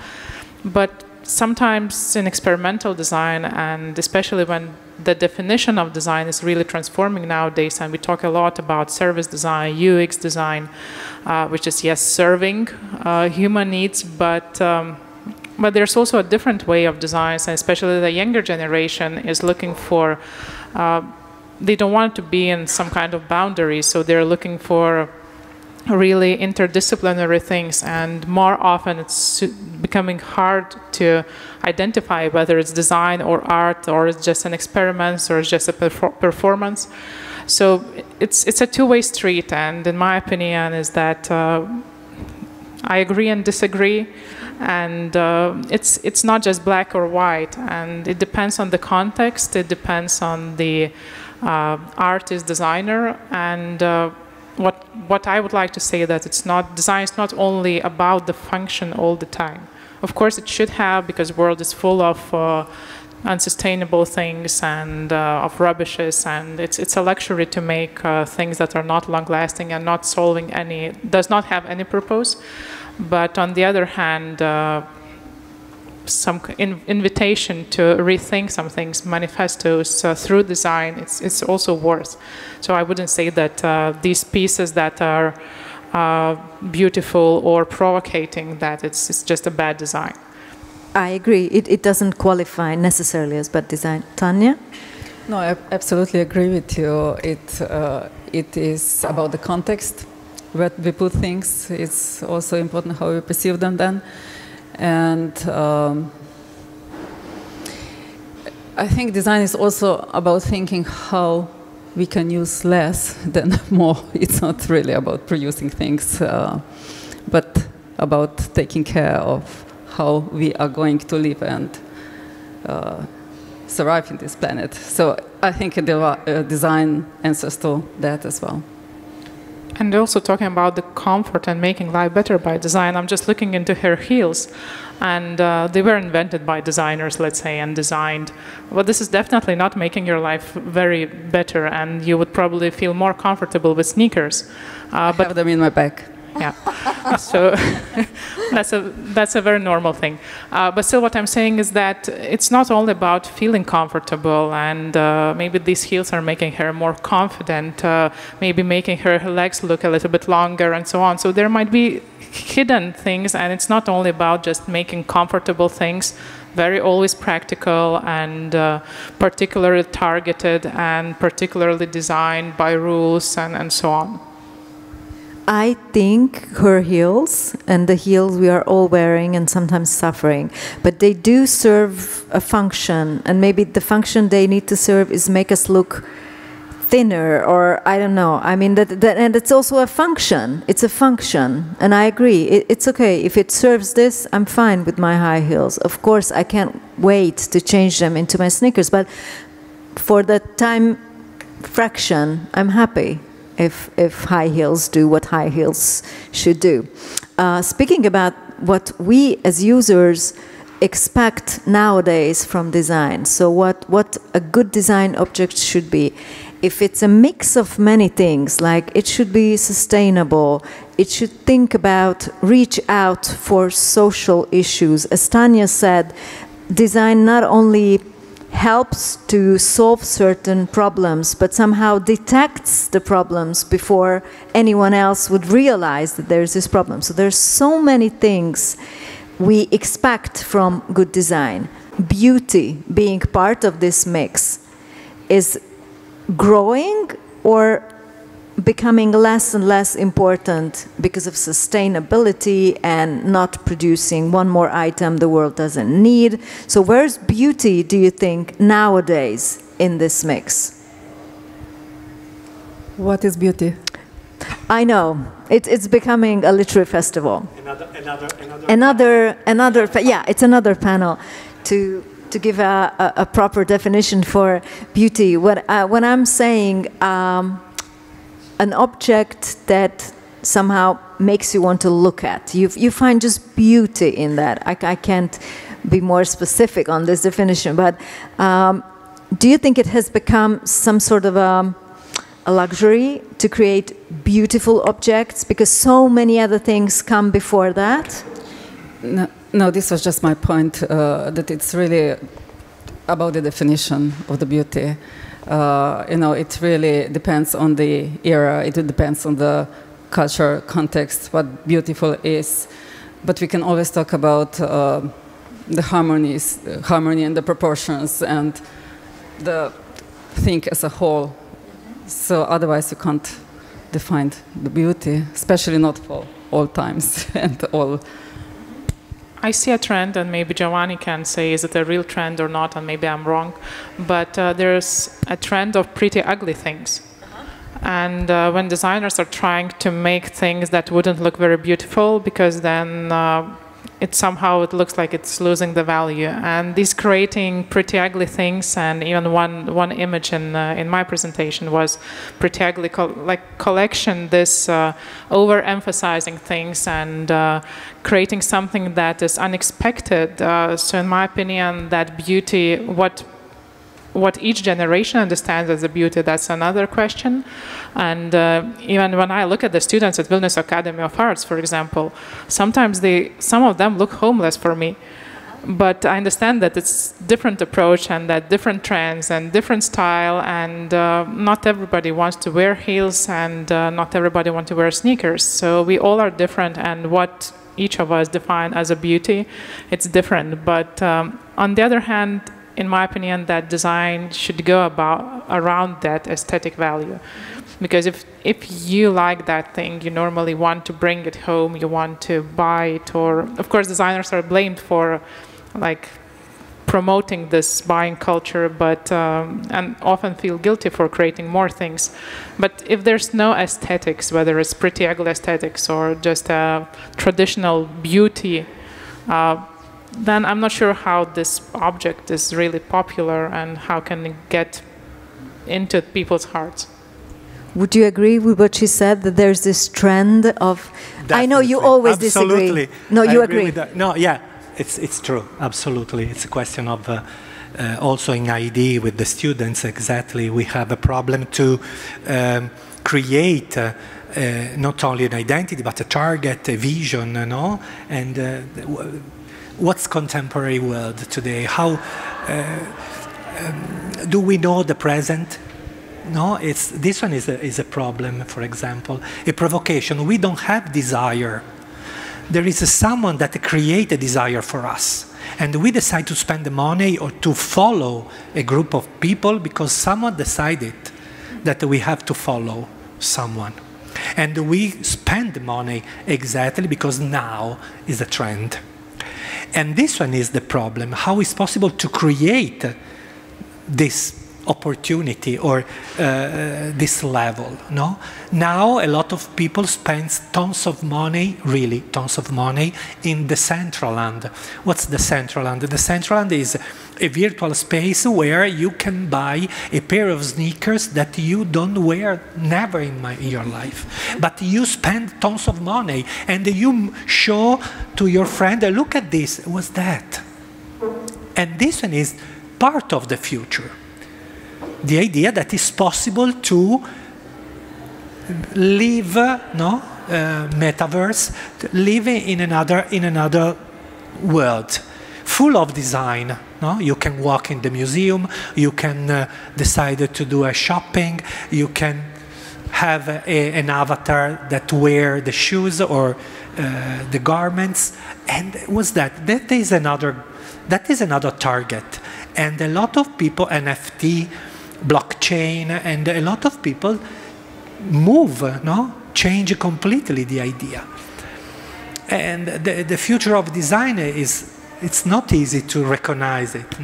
But sometimes in experimental design, and especially when the definition of design is really transforming nowadays, and we talk a lot about service design, UX design, which is, yes, serving human needs, but there's also a different way of design, and especially the younger generation is looking for, they don't want to be in some kind of boundaries, so they're looking for really interdisciplinary things, and more often it's becoming hard to identify whether it's design or art, or it's just an experiment, or it's just a performance. So it's a two-way street, and in my opinion is that I agree and disagree, and it's not just black or white, and it depends on the context, it depends on the artist, designer, and what I would like to say that design is not only about the function all the time. Of course it should have, because the world is full of unsustainable things and of rubbishes, and it's a luxury to make things that are not long lasting and not solving does not have any purpose. But on the other hand, some invitation to rethink some things, manifestos through design, it's also worth. So I wouldn't say that these pieces that are beautiful or provocating, that it's just a bad design. I agree. It doesn't qualify necessarily as bad design. Tanya? No, I absolutely agree with you. It is about the context where we put things. It's also important how we perceive them then. And I think design is also about thinking how we can use less than more. It's not really about producing things, but about taking care of how we are going to live and survive in this planet. So I think design answers to that as well. And also talking about the comfort and making life better by design, I'm just looking into her heels, and they were invented by designers, let's say, and designed. But this is definitely not making your life very better, and you would probably feel more comfortable with sneakers. I have them in my bag. Yeah, so that's a very normal thing. But still, what I'm saying is that it's not only about feeling comfortable, and maybe these heels are making her more confident, maybe making her legs look a little bit longer, and so on. So there might be hidden things, and it's not only about just making comfortable things, very always practical and particularly targeted and particularly designed by rules and so on. I think her heels and the heels we are all wearing and sometimes suffering, but they do serve a function, and maybe the function they need to serve is make us look thinner, or I don't know. I mean, and it's also a function. It's a function, and I agree. It's okay. If it serves this, I'm fine with my high heels. Of course, I can't wait to change them into my sneakers, but for the time fraction, I'm happy if high heels do what high heels should do. Speaking about what we as users expect nowadays from design, so what a good design object should be. If it's a mix of many things, like it should be sustainable, it should think about, reach out for social issues. As Tanya said, design not only helps to solve certain problems, but somehow detects the problems before anyone else would realize that there's this problem. So there's so many things we expect from good design. Beauty being part of this mix is growing or becoming less and less important because of sustainability and not producing one more item the world doesn't need. So where's beauty, do you think, nowadays in this mix? What is beauty? I know. It's becoming a literary festival. Yeah, it's another panel to give a proper definition for beauty. When I'm saying an object that somehow makes you want to look at. You find just beauty in that. I can't be more specific on this definition, but do you think it has become some sort of a luxury to create beautiful objects because so many other things come before that? No, this was just my point, that it's really about the definition of the beauty. It really depends on the era, it depends on the culture, context, what beautiful is. But we can always talk about the harmony and the proportions and the thing as a whole. So otherwise you can't define the beauty, especially not for all times and all. I see a trend, and maybe Giovanni can say is it a real trend or not, and maybe I'm wrong, but there's a trend of pretty ugly things. And when designers are trying to make things that wouldn't look very beautiful, because then it looks like it's losing the value. And these creating pretty ugly things, and even one image in my presentation was pretty ugly, collection, this overemphasizing things and creating something that is unexpected. So in my opinion, that beauty, what each generation understands as a beauty, that's another question. And even when I look at the students at Vilnius Academy of Arts, for example, sometimes some of them look homeless for me. But I understand that it's different approach and that different trends and different style, and not everybody wants to wear heels, and not everybody wants to wear sneakers. So we all are different, and what each of us define as a beauty, it's different. But on the other hand, in my opinion, that design should go around that aesthetic value. Because if you like that thing, you normally want to bring it home, you want to buy it, or of course designers are blamed for promoting this buying culture, but and often feel guilty for creating more things. But if there's no aesthetics, whether it's pretty ugly aesthetics or just a traditional beauty, then I'm not sure how this object is really popular and how can it get into people's hearts. Would you agree with what she said, that there's this trend of... Definitely. I know you always Absolutely. disagree. No, you agree. With that. No, yeah, it's true. Absolutely. It's a question of also in ID with the students, exactly. We have a problem to create not only an identity, but a target, a vision, you know? And what's contemporary world today? How do we know the present? No, this one is a problem, for example. A provocation. We don't have desire. There is someone that creates a desire for us. And we decide to spend the money or to follow a group of people because someone decided that we have to follow someone. And we spend the money exactly because now is a trend. And this one is the problem. How is possible to create this opportunity or this level, no? Now a lot of people spend tons of money, really tons of money, in the Central Land. What's the Central Land? The Central Land is a virtual space where you can buy a pair of sneakers that you don't wear never in your life. But you spend tons of money and you show to your friend, look at this, what's that? And this one is part of the future. The idea that it's possible to live, metaverse, live in another world, full of design. No? You can walk in the museum, you can decide to do a shopping, you can have an avatar that wear the shoes or the garments. And what's that? That is another target. And a lot of people, NFT, blockchain, and a lot of people move, change completely the idea. And the future of design it's not easy to recognize it,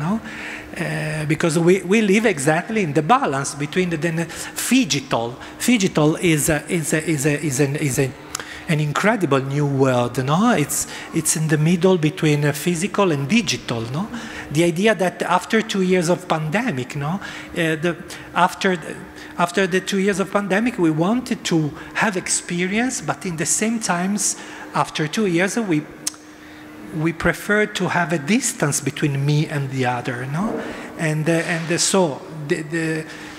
because we live exactly in the balance between the phygital. Phygital is an incredible new world, It's in the middle between physical and digital, The idea that after 2 years of pandemic, after the 2 years of pandemic, we wanted to have experience, but in the same times, after 2 years, we prefer to have a distance between me and the other, so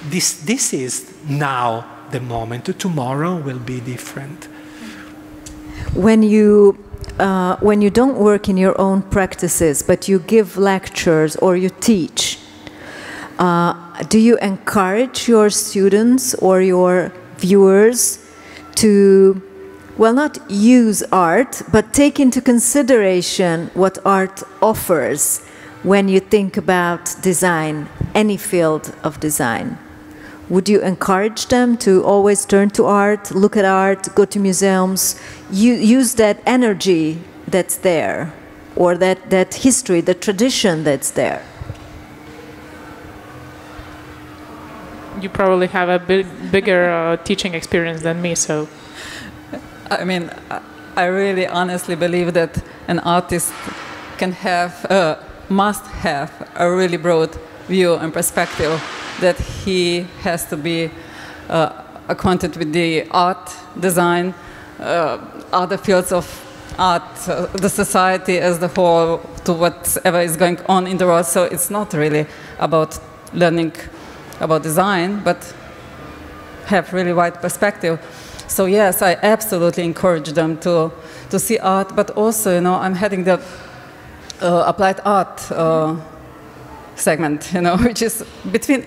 this is now the moment. Tomorrow will be different. When you don't work in your own practices, but you give lectures or you teach, do you encourage your students or your viewers to, well, not use art, but take into consideration what art offers when you think about design, any field of design? Would you encourage them to always turn to art, look at art, go to museums, use that energy that's there, or that history, the tradition that's there? You probably have a bigger teaching experience than me, so... I mean, I really honestly believe that an artist must have a really broad view and perspective, that he has to be acquainted with the art, design, other fields of art, the society as the whole, to whatever is going on in the world. So it's not really about learning about design, but have really wide perspective. So yes, I absolutely encourage them to see art, but also, I'm heading the applied art segment, which is between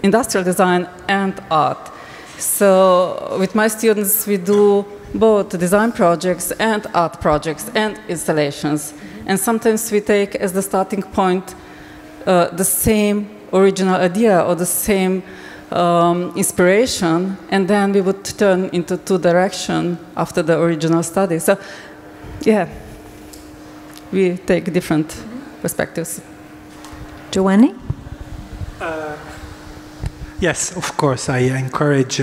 industrial design and art. So with my students, we do both design projects and art projects and installations. And sometimes we take as the starting point the same original idea or the same inspiration, and then we would turn into two directions after the original study. So, yeah, we take different perspectives. Giovanni? Yes, of course. I encourage.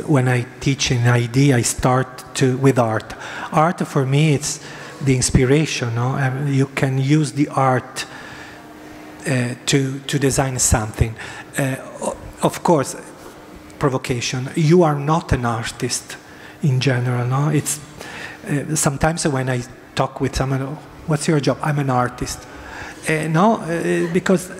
When I teach in ID, I start with art. Art for me, it's the inspiration. You can use the art to design something. Of course, provocation. You are not an artist in general, no? It's sometimes when I talk with someone, oh, what's your job? I'm an artist. No, because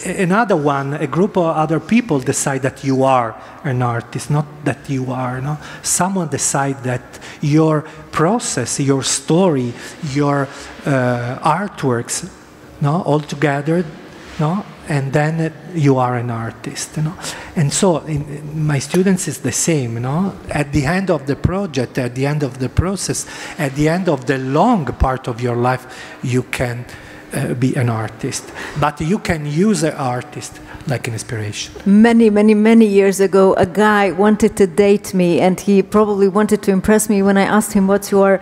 another one, a group of other people decide that you are an artist, not that you are. No, someone decide that your process, your story, your artworks, no, all together, no, and then you are an artist. No, and so my students is the same. No, at the end of the project, at the end of the process, at the end of the long part of your life, you can be an artist, but you can use an artist like an inspiration. Many years ago, a guy wanted to date me, and he probably wanted to impress me when I asked him, what's your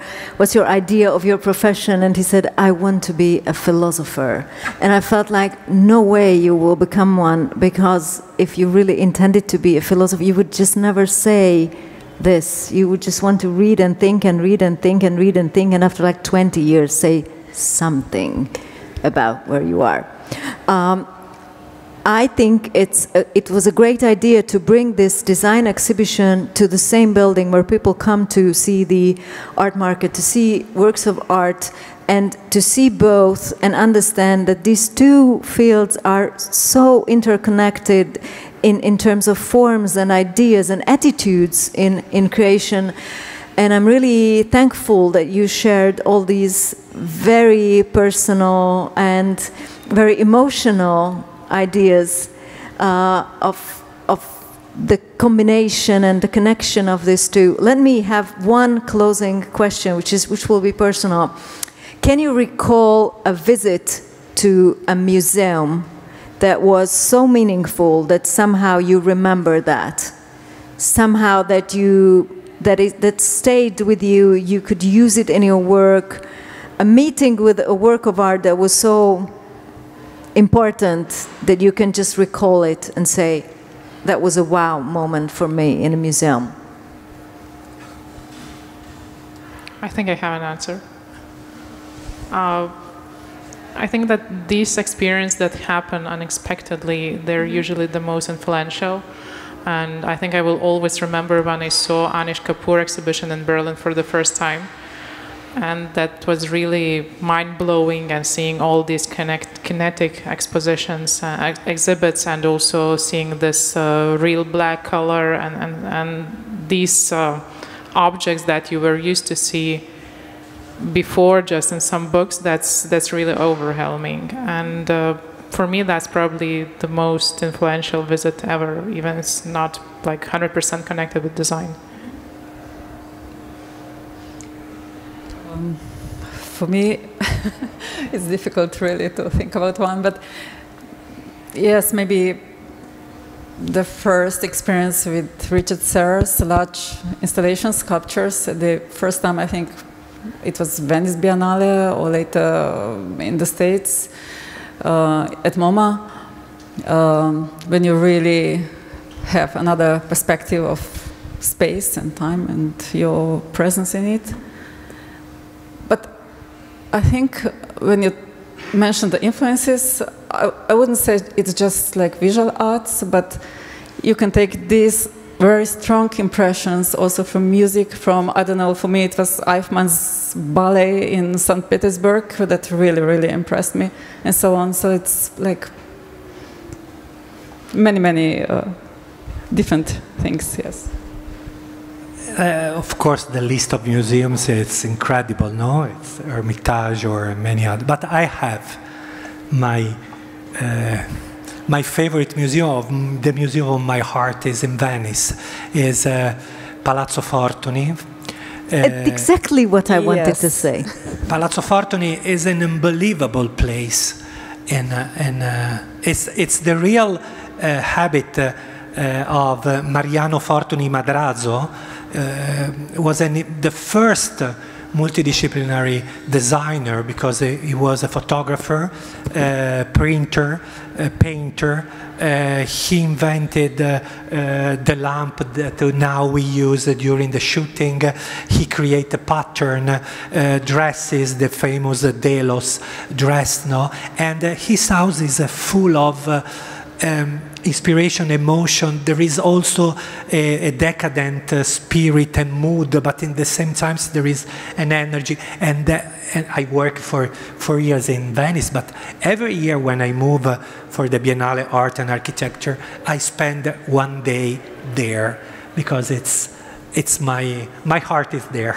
idea of your profession? And he said, I want to be a philosopher. And I felt like, no way you will become one, because if you really intended to be a philosopher, you would just never say this. You would just want to read and think and read and think and read and think, and after like 20 years say something about where you are. I think it was a great idea to bring this design exhibition to the same building where people come to see the art market, to see works of art, and to see both and understand that these two fields are so interconnected in terms of forms and ideas and attitudes in creation. And I'm really thankful that you shared all these very personal and very emotional ideas of the combination and the connection of these two. Let me have one closing question, which will be personal. Can you recall a visit to a museum that was so meaningful that somehow you remember that? Somehow that that stayed with you, you could use it in your work, a meeting with a work of art that was so important that you can just recall it and say, that was a wow moment for me in a museum. I think I have an answer. I think that these experiences that happen unexpectedly, they're usually the most influential. And I think I will always remember when I saw Anish Kapoor exhibition in Berlin for the first time. And that was really mind-blowing, and seeing all these kinetic expositions, exhibits, and also seeing this real black color and these objects that you were used to see before just in some books, that's really overwhelming. And for me, that's probably the most influential visit ever, even it's not like 100% connected with design. For me, it's difficult really to think about one, but yes, maybe the first experience with Richard Serre's large installation sculptures. The first time, I think it was Venice Biennale, or later in the States at MoMA, when you really have another perspective of space and time and your presence in it. But I think when you mentioned the influences, I wouldn't say it's just like visual arts, but you can take these very strong impressions also from music, from, I don't know, for me it was Eichmann's ballet in St. Petersburg that really, really impressed me, and so on. So it's like many different things, yes. Of course, the list of museums, it's incredible, no? It's Hermitage or many other. But I have my my favorite museum, the museum of my heart is in Venice, is Palazzo Fortuny. Exactly what I wanted to say. Palazzo Fortuny is an unbelievable place, and it's the real habit of Mariano Fortuny Madrazo. Was the first multidisciplinary designer, because he was a photographer, printer, painter. He invented the lamp that now we use during the shooting. He created a pattern, dresses, the famous Delos dress, no? And his house is full of inspiration, emotion. There is also a decadent spirit and mood, but in the same time there is an energy. And I work for 4 years in Venice, but every year when I move for the Biennale Art and Architecture, I spend 1 day there because it's my heart is there.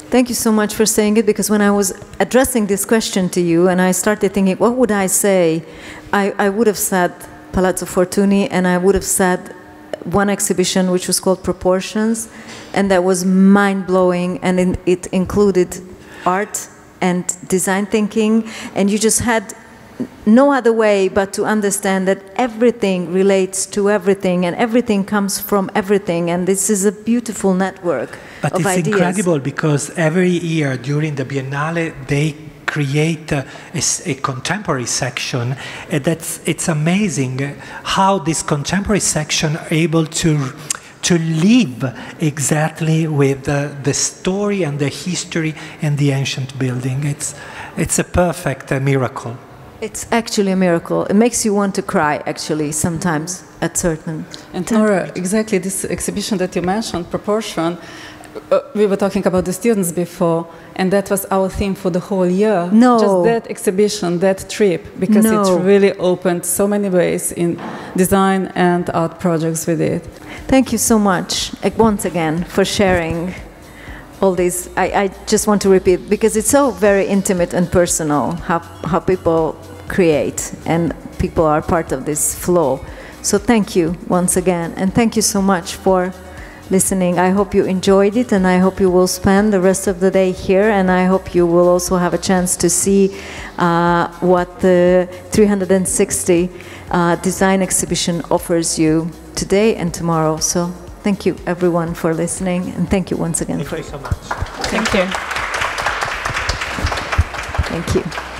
Thank you so much for saying it, because when I was addressing this question to you and I started thinking, what would I say? I would have said Palazzo Fortuny, and I would have said one exhibition which was called Proportions, and that was mind-blowing, and it included art and design thinking, and you just had no other way but to understand that everything relates to everything and everything comes from everything, and this is a beautiful network but of it's ideas. incredible because every year during the Biennale they create a contemporary section, and it's amazing how this contemporary section are able to live exactly with the story and the history and the ancient building. It's a perfect miracle. It's actually a miracle. It makes you want to cry, actually, sometimes at certain And Nora, exactly this exhibition that you mentioned, Proportion, we were talking about the students before, and that was our theme for the whole year. No. Just that exhibition, that trip, because No. it really opened so many ways in design and art projects with it. Thank you so much, once again, for sharing all this. I just want to repeat, because it's so very intimate and personal, how people create, and people are part of this flow. So thank you once again, and thank you so much for listening. I hope you enjoyed it, and I hope you will spend the rest of the day here, and I hope you will also have a chance to see what the 360 design exhibition offers you today and tomorrow. So thank you everyone for listening, and thank you once again. Thank you so much. Thank you. Thank you.